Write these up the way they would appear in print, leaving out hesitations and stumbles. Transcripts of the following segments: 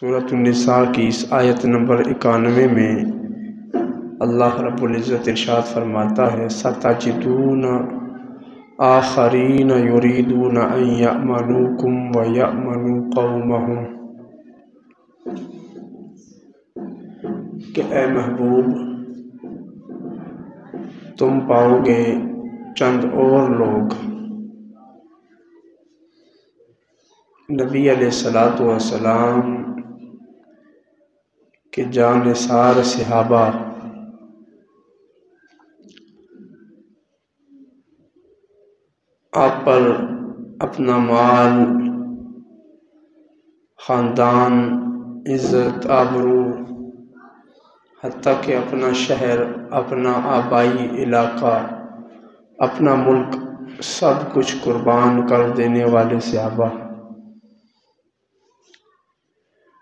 سورۃ النساء کی اس آیت نمبر 91 میں اللہ رب العزت ارشاد فرماتا ہے سَتَجِدُونَ آخَرِینَ یُرِیدُونَ أَن یَأْمَنُوکُم وَیَأْمَنُوا قَوْمَہُم، کہ اے محبوب تم پاؤ گے چند اور لوگ نبی علیہ السلام کے جانثار صحابہ آپ پر اپنا مال، خاندان، عزت، آبرو، حتیٰ کہ اپنا شہر، اپنا آبائی علاقہ، اپنا ملک، سب کچھ قربان کر دینے والے صحابہ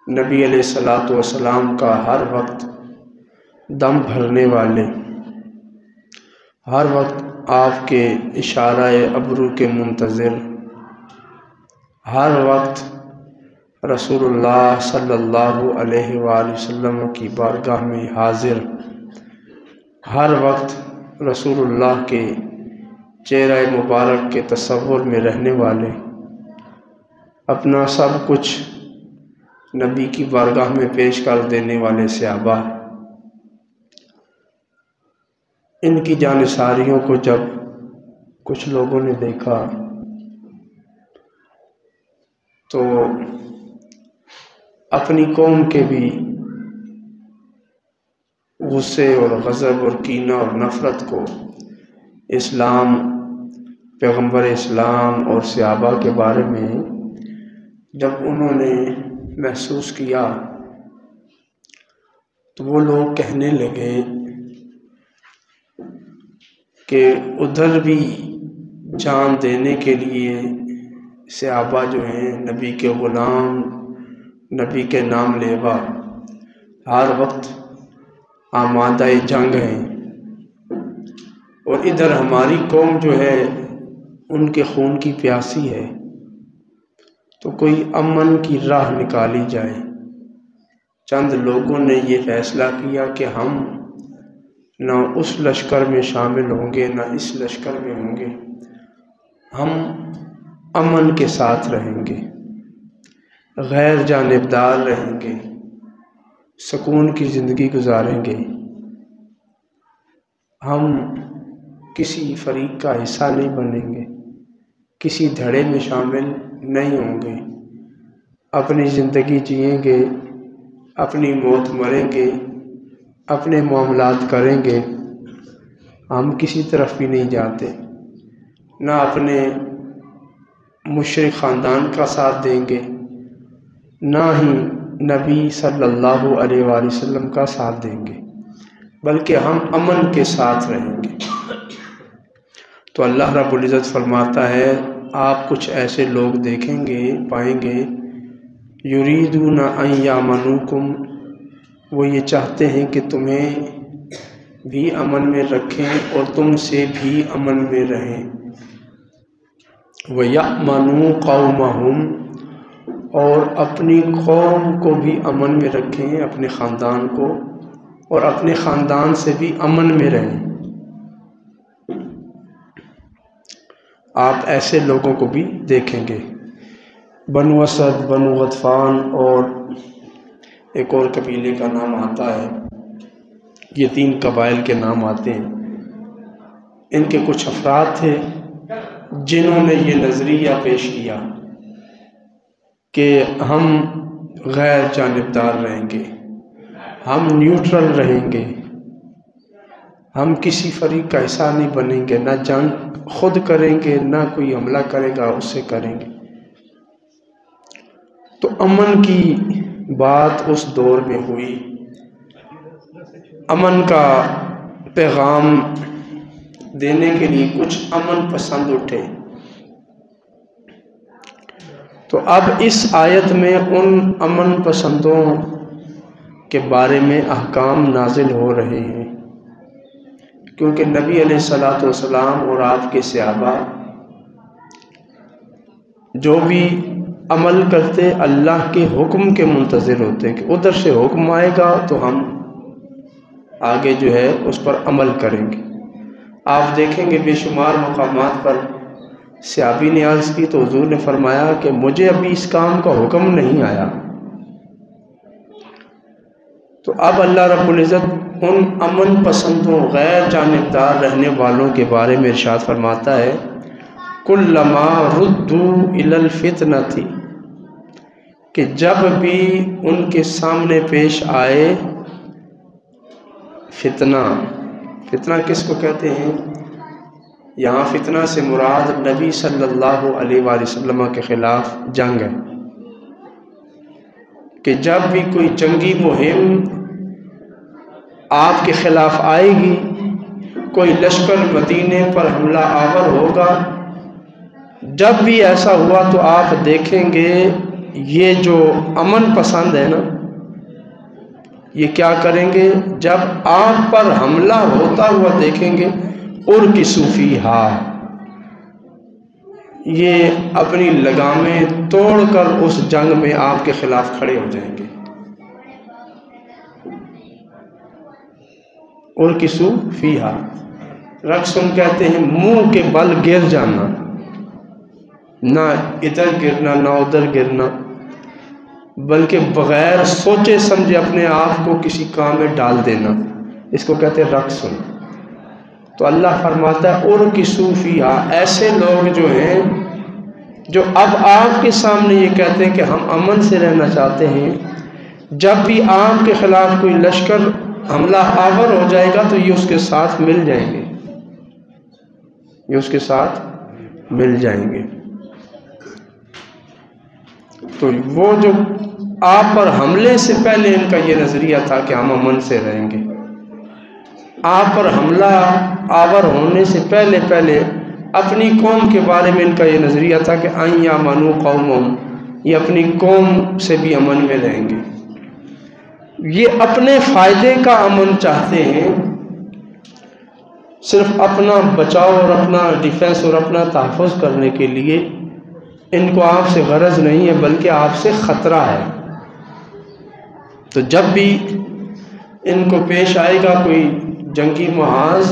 نبی علیہ السلام کا ہر وقت دم بھرنے والے، ہر وقت آپ کے اشارہ ابرو کے منتظر، ہر وقت رسول اللہ صلی اللہ علیہ وآلہ وسلم کی بارگاہ میں حاضر، ہر وقت رسول اللہ کے چہرہ مبارک کے تصور میں رہنے والے، اپنا سب کچھ نبی کی بارگاہ میں پیش کر دینے والے صحابہ، ان کی جانثاریوں کو جب کچھ لوگوں نے دیکھا تو اپنی قوم کے بھی غصے اور غضب اور کینہ اور نفرت کو اسلام، پیغمبر اسلام اور صحابہ کے بارے میں جب انہوں نے محسوس کیا تو وہ لوگ کہنے لگے کہ ادھر بھی جان دینے کے لیے صحابہ جو ہیں نبی کے غلام، نبی کے نام لیوا، ہر وقت آمادہ جنگ ہیں، اور ادھر ہماری قوم جو ہے ان کے خون کی پیاسی ہے، تو کوئی امن کی راہ نکالی جائے۔ چند لوگوں نے یہ فیصلہ کیا کہ ہم نہ اس لشکر میں شامل ہوں گے نہ اس لشکر میں ہوں گے، ہم امن کے ساتھ رہیں گے، غیر جانبدار رہیں گے، سکون کی زندگی گزاریں گے، ہم کسی فریق کا حصہ نہیں بنیں گے، کسی دھڑے میں شامل نہیں ہوں گے، اپنی زندگی جئیں گے، اپنی موت مریں گے، اپنے معاملات کریں گے، ہم کسی طرف بھی نہیں جاتے، نہ اپنے مشرک خاندان کا ساتھ دیں گے، نہ ہی نبی صلی اللہ علیہ وآلہ وسلم کا ساتھ دیں گے، بلکہ ہم امن کے ساتھ رہیں گے۔ تو اللہ رب العزت فرماتا ہے آپ کچھ ایسے لوگ دیکھیں گے، پائیں گے، یریدون ان یامنوکم، وہ یہ چاہتے ہیں کہ تمہیں بھی امن میں رکھیں اور تم سے بھی امن میں رہیں، وَيَأْمَنُوا قَوْمَهُمْ، اور اپنی قوم کو بھی امن میں رکھیں، اپنے خاندان کو، اور اپنے خاندان سے بھی امن میں رہیں۔ آپ ایسے لوگوں کو بھی دیکھیں گے۔ بنو اسد، بنو غطفان اور ایک اور قبیلے کا نام آتا ہے، یہ 3 قبائل کے نام آتے ہیں۔ ان کے کچھ افراد تھے جنہوں نے یہ نظریہ پیش کیا کہ ہم غیر جانبدار رہیں گے، ہم نیوٹرل رہیں گے، ہم کسی فریق کا حصہ نہیں بنیں گے، نہ جنگ خود کریں گے، نہ کوئی حملہ کرے گا اس سے کریں گے۔ تو امن کی بات اس دور میں ہوئی، امن کا پیغام دینے کے لیے کچھ امن پسند اٹھے۔ تو اب اس آیت میں ان امن پسندوں کے بارے میں احکام نازل ہو رہے ہیں، کیونکہ نبی علیہ السلام اور آپ کے صحابہ جو بھی عمل کرتے اللہ کے حکم کے منتظر ہوتے کہ ادھر سے حکم آئے گا تو ہم آگے جو ہے اس پر عمل کریں گے۔ آپ دیکھیں گے بے شمار مقامات پر صحابی نے عرض کی تو حضور نے فرمایا کہ مجھے ابھی اس کام کا حکم نہیں آیا۔ تو اب اللہ رب العزت ان امن پسندوں غیر جانبدار رہنے والوں کے بارے میں ارشاد فرماتا ہے کلما ردوا الی الفتنۃ، کہ جب بھی ان کے سامنے پیش آئے فتنہ۔ فتنہ کس کو کہتے ہیں؟ یہاں فتنہ سے مراد نبی صلی اللہ علیہ وآلہ وسلم کے خلاف جنگ ہے، کہ جب بھی کوئی جنگی مہم آپ کے خلاف آئے گی، کوئی لشکر مدینے پر حملہ آور ہوگا، جب بھی ایسا ہوا تو آپ دیکھیں گے یہ جو امن پسند ہے نا، یہ کیا کریں گے؟ جب آپ پر حملہ ہوتا ہوا دیکھیں گے ارکسوا فیہا، یہ اپنی لگامیں توڑ کر اس جنگ میں آپ کے خلاف کھڑے ہو جائیں گے۔ ارکسوا فیہا، رقصن کہتے ہیں منہ کے بل گر جانا، نہ ادھر گرنا نہ ادھر گرنا، بلکہ بغیر سوچے سمجھے اپنے آپ کو کسی کام میں ڈال دینا، اس کو کہتے ہیں رقصن۔ تو اللہ فرماتا ہے ارکسوا فیہا، ایسے لوگ جو ہیں جو اب آپ کے سامنے یہ کہتے ہیں کہ ہم امن سے رہنا چاہتے ہیں، جب بھی آپ کے خلاف کوئی لشکر حملہ آور ہو جائے گا تو یہ اس کے ساتھ مل جائیں گے، یہ اس کے ساتھ مل جائیں گے۔ تو وہ جو آپ پر حملے سے پہلے ان کا یہ نظریہ تھا کہ ہم امن سے رہیں گے، آپ پر حملہ آور ہونے سے پہلے اپنی قوم کے بارے میں ان کا یہ نظریہ تھا کہ ان یامنوا قومہم، یہ اپنی قوم سے بھی امن میں رہیں گے۔ یہ اپنے فائدے کا امن چاہتے ہیں، صرف اپنا بچاؤ اور اپنا ڈیفنس اور اپنا تحفظ کرنے کے لیے ان کو آپ سے غرض نہیں ہے، بلکہ آپ سے خطرہ ہے۔ تو جب بھی ان کو پیش آئے گا کوئی جنگی محاذ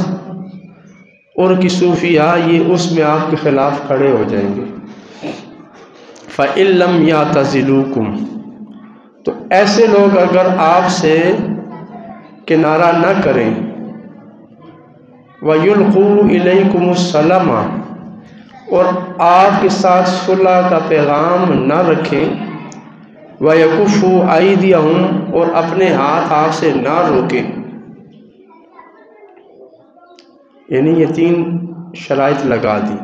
ارکسوا فیہا، یہ اس میں آپ کے خلاف کھڑے ہو جائیں گے۔ فَإِن لَّمْ يَعْتَزِلُوكُمْ، تو ایسے لوگ اگر آپ سے کنارہ نہ کریں، وَيُلْقُوا إِلَيْكُمُ السَّلَامَ، اور آپ کے ساتھ صلح کا پیغام نہ رکھیں، وَيَكُفُّوا أَيْدِيَهُمْ، اور اپنے ہاتھ آپ سے نہ روکیں، یعنی یہ 3 شرائط لگا دی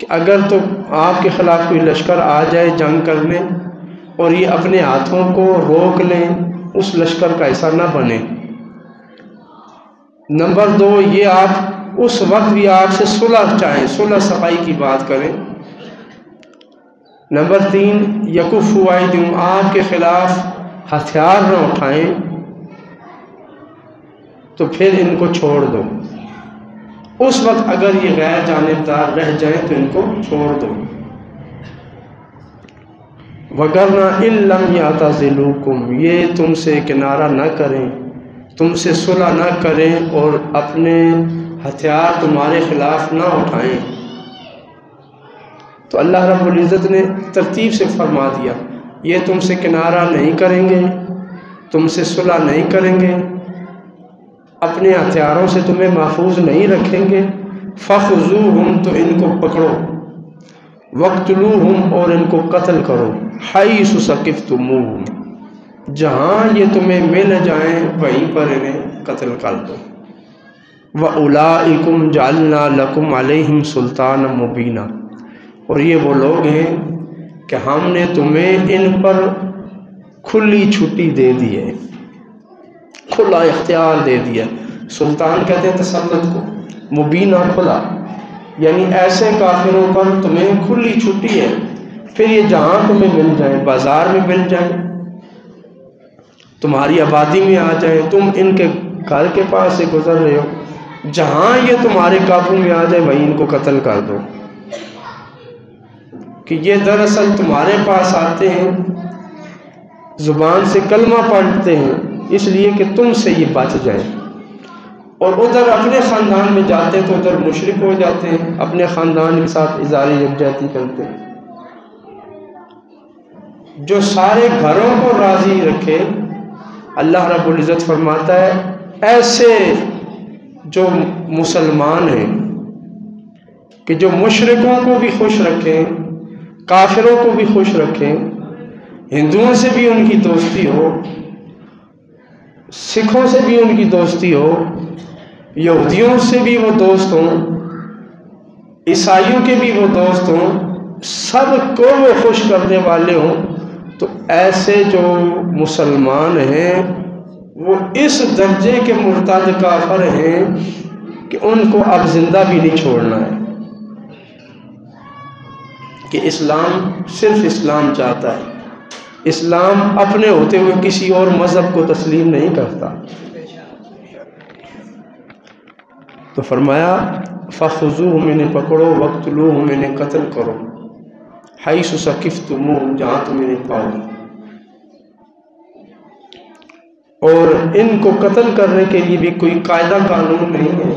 کہ اگر تو آپ کے خلاف کوئی لشکر آ جائے جنگ کرنے اور یہ اپنے ہاتھوں کو روک لیں، اس لشکر کا حصہ نہ بنے۔ نمبر 2، یہ آپ اس وقت بھی آپ سے صلح چاہیں، صلح صفائی کی بات کریں۔ نمبر 3، یکفوا ایدیہم، آپ کے خلاف ہتھیار نہ اٹھائیں، تو پھر ان کو چھوڑ دو۔ اس وقت اگر یہ غیر جانبدار رہ جائیں تو ان کو چھوڑ دو۔ وَغَرْنَا إِن لَّمْ يَعْتَزِلُوكُمْ، یہ تم سے کنارہ نہ کریں، تم سے صلح نہ کریں اور اپنے ہتھیار تمہارے خلاف نہ اٹھائیں۔ تو اللہ رب العزت نے ترتیب سے فرما دیا، یہ تم سے کنارہ نہیں کریں گے، تم سے صلح نہیں کریں گے، اپنے ہتھیاروں سے تمہیں محفوظ نہیں رکھیں گے۔ فَخُذُوهُمْ، تو ان کو پکڑو، وَاقْتُلُوهُمْ، اور ان کو قتل کرو، حَيْثُ ثَقِفْتُمُوهُمْ، جہاں یہ تمہیں مل جائیں وہیں پر انہیں قتل کر دو۔ وَأُولَٰئِكُمْ جَعَلْنَا لَكُمْ عَلَيْهِمْ سُلْطَانًا مُبِينًا، اور یہ وہ لوگ ہیں کہ ہم نے تمہیں ان پر کھلی چھٹی دے دی ہے، کھلا اختیار دے دیا۔ سلطان کہتے ہیں تسلط کو، مبینہ کھلا، یعنی ایسے کافروں پر تمہیں کھلی چھٹی ہے، پھر یہ جہاں تمہیں مل جائیں، بازار میں مل جائیں، تمہاری آبادی میں آ جائیں، تم ان کے گھر کے پاس سے گزر رہے ہو، جہاں یہ تمہارے قابو میں آ جائے وہیں ان کو قتل کر دو۔ کہ یہ دراصل تمہارے پاس آتے ہیں، زبان سے کلمہ پڑھتے ہیں اس لیے کہ تم سے یہ بچ جائیں، اور ادھر اپنے خاندان میں جاتے ہیں تو ادھر مشرک ہو جاتے ہیں، اپنے خاندان کے ساتھ اظہار یکجہتی کرتے ہیں۔ جو سارے گھروں کو راضی رکھے، اللہ رب العزت فرماتا ہے ایسے جو مسلمان ہیں کہ جو مشرکوں کو بھی خوش رکھیں، کافروں کو بھی خوش رکھیں، ہندوؤں سے بھی ان کی دوستی ہو، سکھوں سے بھی ان کی دوستی ہو، یہودیوں سے بھی وہ دوست ہوں، عیسائیوں کے بھی وہ دوست ہوں، سب کو وہ خوش کرنے والے ہوں، تو ایسے جو مسلمان ہیں وہ اس درجے کے مرتد کافر ہیں کہ ان کو اب زندہ بھی نہیں چھوڑنا ہے، کہ اسلام صرف اسلام چاہتا ہے، اسلام اپنے ہوتے ہوئے کسی اور مذہب کو تسلیم نہیں کرتا۔ تو فرمایا فَخُذُوهُ میں نے پکڑو، وَاقْتُلُوهُ میں نے قتل کرو، حَيْثُ ثَقِفْتُمُوهُمْ جہاں تم انہیں پاؤ، اور ان کو قتل کرنے کے لیے بھی کوئی قاعدہ قانون نہیں ہے،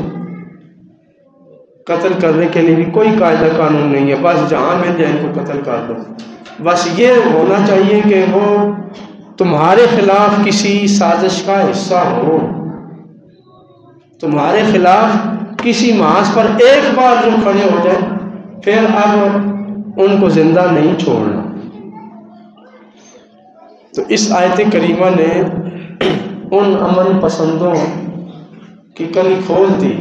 قتل کرنے کے لیے بھی کوئی قاعدہ قانون نہیں ہے، بس جہاں مل جائے ان کو قتل کر دو، بس یہ ہونا چاہیے کہ وہ تمہارے خلاف کسی سازش کا حصہ ہو، تمہارے خلاف کسی محاذ پر ایک بار جو کھڑے ہو جائیں پھر اب ان کو زندہ نہیں چھوڑنا۔ تو اس آیت کریمہ نے ان امن پسندوں کی کلی کھول دی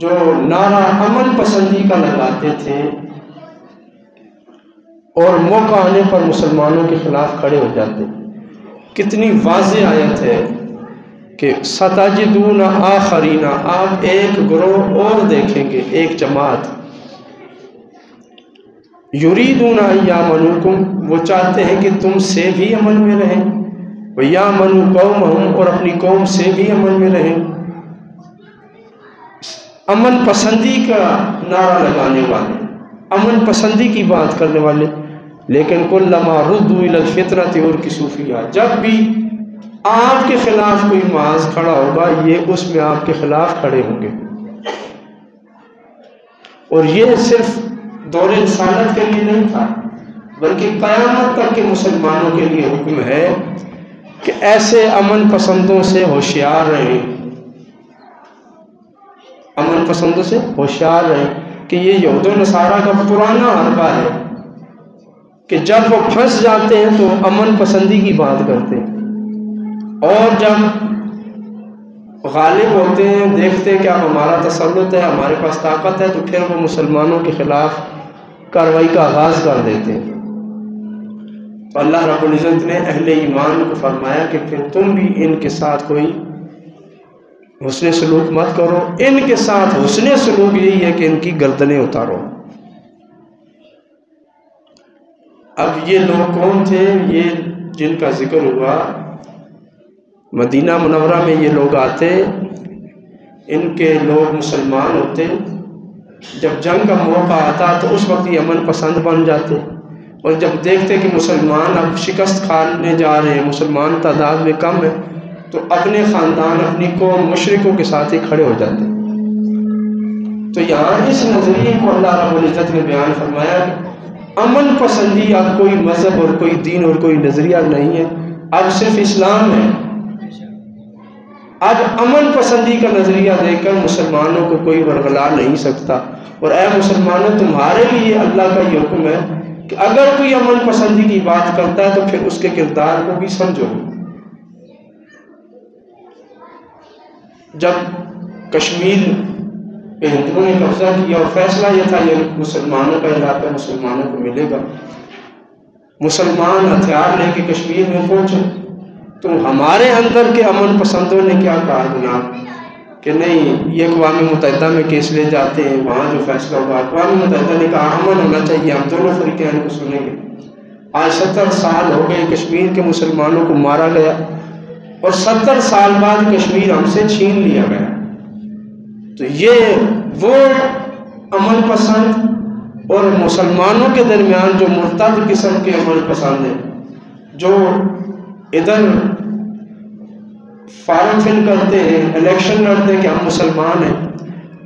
جو نعرہ امن پسندی کا لگاتے تھے اور موقع آنے پر مسلمانوں کے خلاف کھڑے ہو جاتے۔ کتنی واضح آیت ہے کہ ستجدون آخرین، آپ ایک گروہ اور دیکھیں گے، ایک جماعت، یریدون ان یامنوکم، وہ چاہتے ہیں کہ تم سے بھی امن میں رہیں، ویامنوا قومہم، اور اپنی قوم سے بھی امن میں رہیں، امن پسندی کا نعرہ لگانے والے، امن پسندی کی بات کرنے والے، لیکن کلما ردوا الی الفتنۃ ارکسوا فیہا، جب بھی آپ کے خلاف کوئی محاذ کھڑا ہوگا یہ اس میں آپ کے خلاف کھڑے ہوں گے۔ اور یہ صرف دور رسالت کے لیے نہیں تھا بلکہ قیامت تک کے مسلمانوں کے لیے حکم ہے کہ ایسے امن پسندوں سے ہوشیار رہیں، امن پسندوں سے ہوشیار رہیں، کہ یہ یہود و نصارہ کا پرانا حربہ ہے کہ جب وہ پھنس جاتے ہیں تو امن پسندی کی بات کرتے ہیں، اور جب غالب ہوتے ہیں، دیکھتے ہیں کہ اب ہمارا تسلط ہے، ہمارے پاس طاقت ہے، تو پھر وہ مسلمانوں کے خلاف کارروائی کا آغاز کر دیتے ہیں۔ تو اللہ رب العزت نے اہل ایمان کو فرمایا کہ پھر تم بھی ان کے ساتھ کوئی حسن سلوک مت کرو، ان کے ساتھ حسن سلوک یہی ہے کہ ان کی گردنیں اتارو۔ اب یہ لوگ کون تھے؟ یہ جن کا ذکر ہوا، مدینہ منورہ میں یہ لوگ آتے، ان کے لوگ مسلمان ہوتے، جب جنگ کا موقع آتا تو اس وقت یہ امن پسند بن جاتے، اور جب دیکھتے کہ مسلمان اب شکست کھانے جا رہے ہیں، مسلمان تعداد میں کم ہے، تو اپنے خاندان، اپنی قوم، مشرکوں کے ساتھ ہی کھڑے ہو جاتے۔ تو یہاں اس نظریے کو اللہ رب العزت نے بیان فرمایا کہ امن پسندی اب کوئی مذہب اور کوئی دین اور کوئی نظریہ نہیں ہے، اب صرف اسلام ہے۔ اب امن پسندی کا نظریہ دیکھ کر مسلمانوں کو کوئی ورغلا نہیں سکتا، اور اے مسلمانوں تمہارے لیے اللہ کا یہ حکم ہے کہ اگر کوئی امن پسندی کی بات کرتا ہے تو پھر اس کے کردار کو بھی سمجھو۔ جب کشمیر پہ ہندوؤں نے قبضہ کیا اور فیصلہ یہ تھا یہ مسلمانوں کا علاقہ، مسلمانوں کو ملے گا، مسلمان ہتھیار لے کے کشمیر میں پہنچے، تو ہمارے اندر کے امن پسندوں نے کیا کہا جناب کہ نہیں، یہ اقوام متحدہ میں کیس لے جاتے ہیں، وہاں جو فیصلہ ہوگا۔ اقوام متحدہ نے کہا امن ہونا چاہیے، ہم دونوں فریقین کو سنیں گے۔ آج 70 سال ہو گئے کشمیر کے مسلمانوں کو مارا گیا، اور 70 سال بعد کشمیر ہم سے چھین لیا گیا۔ تو یہ وہ امن پسند اور مسلمانوں کے درمیان جو مرتد قسم کے عمل پسند ہیں، جو ادھر فارم فل کرتے ہیں، الیکشن لڑتے ہیں کہ ہم مسلمان ہیں،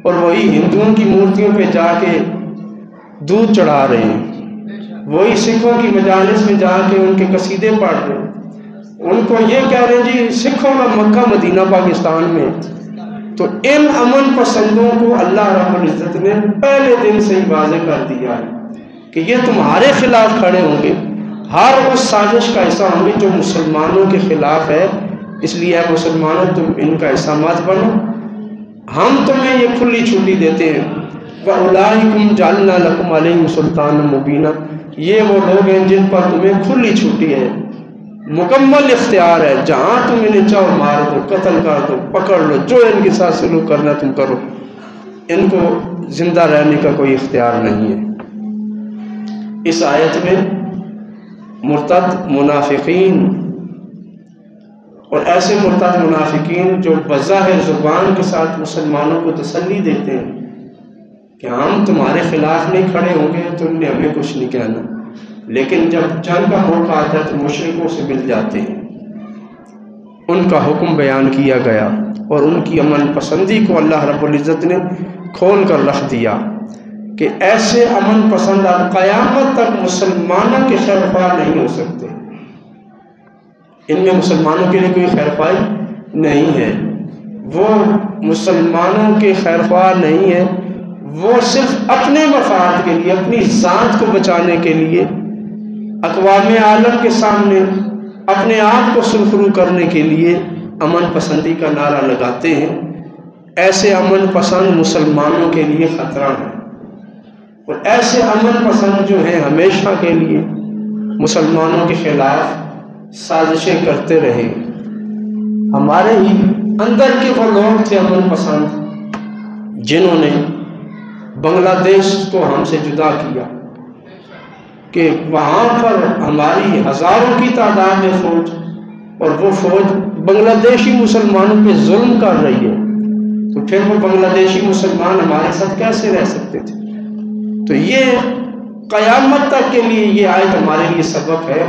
اور وہی ہندوؤں کی مورتیوں پہ جا کے دودھ چڑھا رہے ہیں، وہی سکھوں کی مجالس میں جا کے ان کے قصیدے پڑھ رہے ہیں، ان کو یہ کہہ رہے ہیں جی سکھوں کا مکہ مدینہ پاکستان میں۔ تو ان امن پسندوں کو اللہ رب العزت نے پہلے دن سے ہی واضح کر دیا ہے کہ یہ تمہارے خلاف کھڑے ہوں گے، ہر اس سازش کا حصہ ہوں گے جو مسلمانوں کے خلاف ہے، اس لیے اے مسلمانوں تم ان کا حصہ مت بنو، ہم تمہیں یہ کھلی چھٹی دیتے ہیں۔ وَأُولَٰئِكُمْ جَعَلْنَا لَكُمْ عَلَيْهِمْ سُلْطَانًا مُبِينًا، یہ وہ لوگ ہیں جن پر تمہیں کھلی چھٹی ہے، مکمل اختیار ہے، جہاں تم انہیں چاہو مار دو، قتل کر دو، پکڑ لو، جو ان کے ساتھ سلوک کرنا تم کرو، ان کو زندہ رہنے کا کوئی اختیار نہیں ہے۔ اس آیت میں مرتد منافقین اور ایسے مرتد منافقین جو بظاہر زبان کے ساتھ مسلمانوں کو تسلی دیتے ہیں کہ ہم تمہارے خلاف نہیں کھڑے ہوں گے، تم نے ہمیں کچھ نہیں کہنا، لیکن جب جنگ کا موقع آتا ہے تو مشرکوں سے مل جاتے ہیں۔ ان کا حکم بیان کیا گیا اور ان کی امن پسندی کو اللہ رب العزت نے کھول کر رکھ دیا کہ ایسے امن پسند اب قیامت تک مسلمانوں کے خیر خواہ نہیں ہو سکتے، ان میں مسلمانوں کے لیے کوئی خیر خواہ نہیں ہے، وہ مسلمانوں کے خیر خواہ نہیں ہے، وہ صرف اپنے مفاد کے لیے، اپنی ذات کو بچانے کے لیے اقوام عالم کے سامنے اپنے آپ کو سرخرو کرنے کے لیے امن پسندی کا نعرہ لگاتے ہیں۔ ایسے امن پسند مسلمانوں کے لیے خطرہ ہے، اور ایسے امن پسند جو ہیں ہمیشہ کے لیے مسلمانوں کے خلاف سازشیں کرتے رہے۔ ہمارے ہی اندر کے وہ لوگ تھے امن پسند جنہوں نے بنگلہ دیش کو ہم سے جدا کیا کہ وہاں پر ہماری ہزاروں کی تعداد میں فوج، اور وہ فوج بنگلہ دیشی مسلمانوں پہ ظلم کر رہی ہے، تو پھر وہ بنگلہ دیشی مسلمان ہمارے ساتھ کیسے رہ سکتے تھے؟ تو یہ قیامت تک کے لیے یہ آیت ہمارے لیے سبق ہے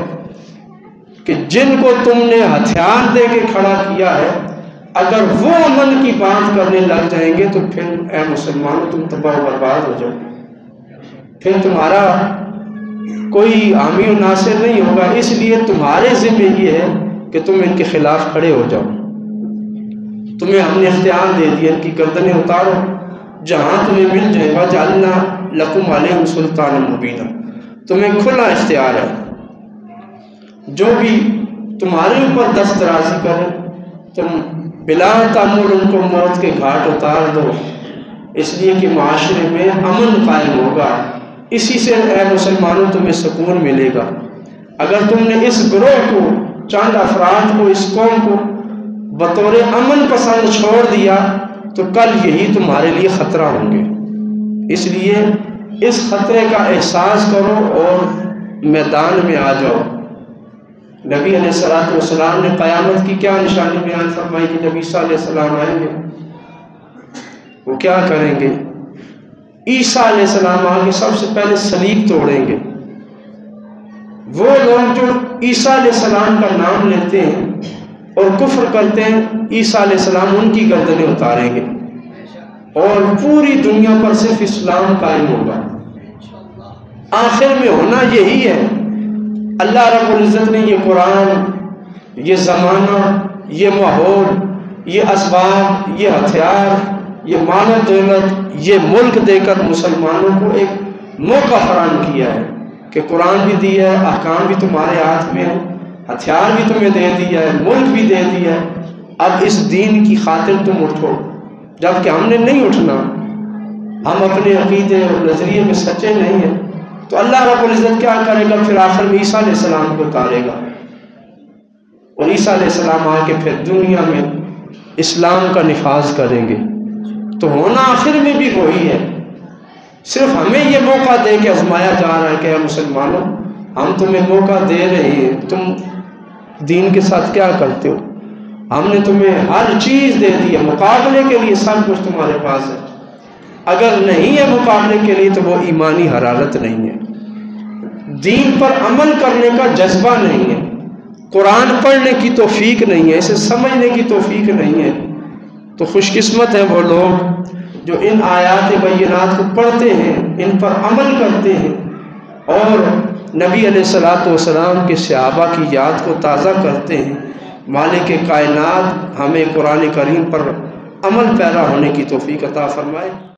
کہ جن کو تم نے ہتھیار دے کے کھڑا کیا ہے، اگر وہ امن کی بات کرنے لگ جائیں گے تو پھر اے مسلمانوں تم تباہ و برباد ہو جاؤ، پھر تمہارا کوئی حامی و ناصر نہیں ہوگا۔ اس لیے تمہارے ذمہ یہ ہے کہ تم ان کے خلاف کھڑے ہو جاؤ، تمہیں ہم نے اختیار دے دیا، ان کی گردنیں اتارو جہاں تمہیں مل جائے گا۔ جعلنا لکم علیہم سلطانا مبینا، تمہیں کھلا اختیار ہے، جو بھی تمہارے اوپر دست درازی کرے تم بلا تعمل ان کو موت کے گھاٹ اتار دو، اس لیے کہ معاشرے میں امن قائم ہوگا، اسی سے اے مسلمانوں تمہیں سکون ملے گا۔ اگر تم نے اس گروہ کو، چند افراد کو، اس قوم کو بطور امن پسند چھوڑ دیا تو کل یہی تمہارے لیے خطرہ ہوں گے، اس لیے اس خطرے کا احساس کرو اور میدان میں آ جاؤ۔ نبی علیہ السلام نے قیامت کی کیا نشانی بیان فرمائی کہ نبی عیسیٰ علیہ السلام آئیں گے، وہ کیا کریں گے؟ عیسیٰ علیہ السلام آگے سب سے پہلے صلیب توڑیں گے۔ وہ لوگ جو عیسیٰ علیہ السلام کا نام لیتے ہیں اور کفر کرتے ہیں، عیسیٰ علیہ السلام ان کی گردنیں اتاریں گے اور پوری دنیا پر صرف اسلام قائم ہوگا۔ آخر میں ہونا یہی ہے۔ اللہ رب العزت نے یہ قرآن، یہ زمانہ، یہ ماحول، یہ اسباب، یہ ہتھیار، یہ مال و دولت، یہ ملک دے کر مسلمانوں کو ایک موقع فراہم کیا ہے کہ قرآن بھی دیا ہے، احکام بھی تمہارے ہاتھ میں ہے، ہتھیار بھی تمہیں دے دیا ہے، ملک بھی دے دیا ہے، اب اس دین کی خاطر تم اٹھو۔ جبکہ ہم نے نہیں اٹھنا، ہم اپنے عقیدے اور نظریے میں سچے نہیں ہیں، تو اللہ رب العزت کیا کرے گا؟ پھر آخر میں عیسیٰ علیہ السلام کو اتارے گا، اور عیسیٰ علیہ السلام آ کے پھر دنیا میں اسلام کا نفاذ کریں گے۔ تو ہونا آخر میں بھی وہی ہے، صرف ہمیں یہ موقع دے کے آزمایا جا رہا ہے کہ اے مسلمانوں ہم تمہیں موقع دے رہے ہیں، تم دین کے ساتھ کیا کرتے ہو؟ ہم نے تمہیں ہر چیز دے دی ہے، مقابلے کے لیے سب کچھ تمہارے پاس ہے، اگر نہیں ہے مقابلے کے لیے تو وہ ایمانی حرارت نہیں ہے، دین پر عمل کرنے کا جذبہ نہیں ہے، قرآن پڑھنے کی توفیق نہیں ہے، اسے سمجھنے کی توفیق نہیں ہے، تو خوش قسمت ہیں وہ لوگ جو ان آیات بینات کو پڑھتے ہیں، ان پر عمل کرتے ہیں اور نبی علیہ الصلوۃ والسلام کے صحابہ کی یاد کو تازہ کرتے ہیں۔ مالک کائنات ہمیں قرآن کریم پر عمل پیرا ہونے کی توفیق عطا فرمائے۔